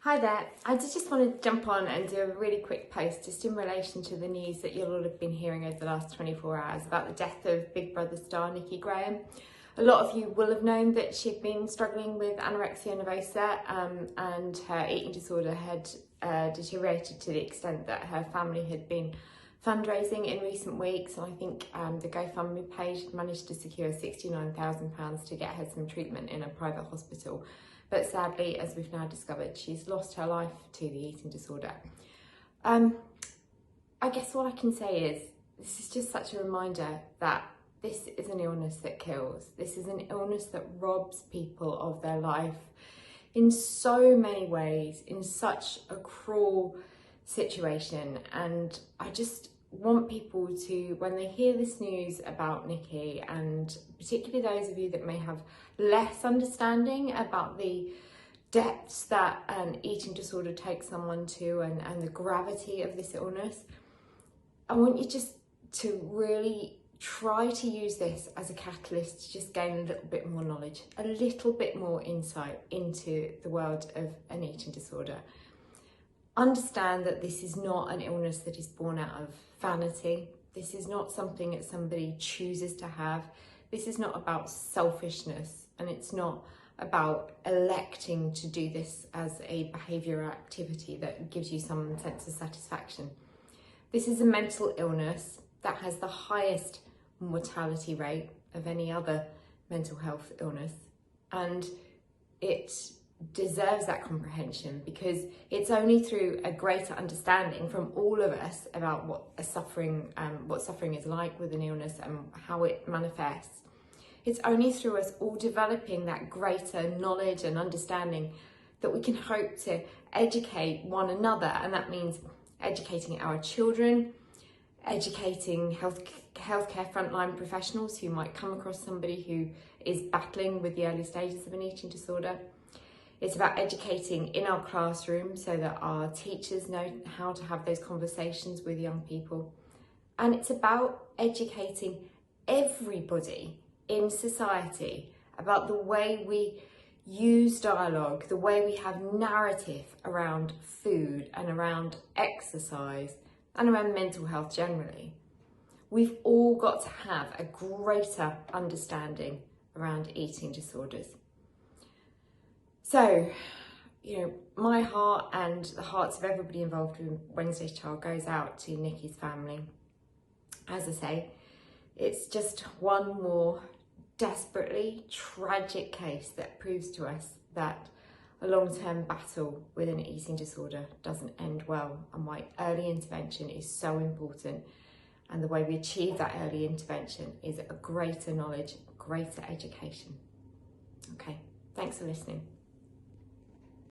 Hi there, I just want to jump on and do a really quick post just in relation to the news that you'll all have been hearing over the last 24 hours about the death of Big Brother star Nikki Grahame. A lot of you will have known that she'd been struggling with anorexia nervosa and her eating disorder had deteriorated to the extent that her family had been fundraising in recent weeks, and I think the GoFundMe page managed to secure £69,000 to get her some treatment in a private hospital. But sadly, as we've now discovered, she's lost her life to the eating disorder. I guess what I can say is, this is just such a reminder that this is an illness that kills. This is an illness that robs people of their life in so many ways, in such a cruel situation. And I just want people to, when they hear this news about Nikki, and particularly those of you that may have less understanding about the depths that an eating disorder takes someone to and the gravity of this illness, I want you just to really try to use this as a catalyst to just gain a little bit more knowledge, a little bit more insight into the world of an eating disorder. Understand that this is not an illness that is born out of vanity. This is not something that somebody chooses to have. This is not about selfishness, and it's not about electing to do this as a behavioural activity that gives you some sense of satisfaction. This is a mental illness that has the highest mortality rate of any other mental health illness, and it deserves that comprehension, because it's only through a greater understanding from all of us about what suffering is like with an illness and how it manifests. It's only through us all developing that greater knowledge and understanding that we can hope to educate one another, and that means educating our children, educating healthcare frontline professionals who might come across somebody who is battling with the early stages of an eating disorder. It's about educating in our classroom so that our teachers know how to have those conversations with young people. And it's about educating everybody in society about the way we use dialogue, the way we have narrative around food and around exercise and around mental health generally. We've all got to have a greater understanding around eating disorders. So, my heart and the hearts of everybody involved in Wednesday's Child goes out to Nikki's family. As I say, it's just one more desperately tragic case that proves to us that a long-term battle with an eating disorder doesn't end well, and why early intervention is so important. And the way we achieve that early intervention is a greater knowledge, greater education. Okay, thanks for listening.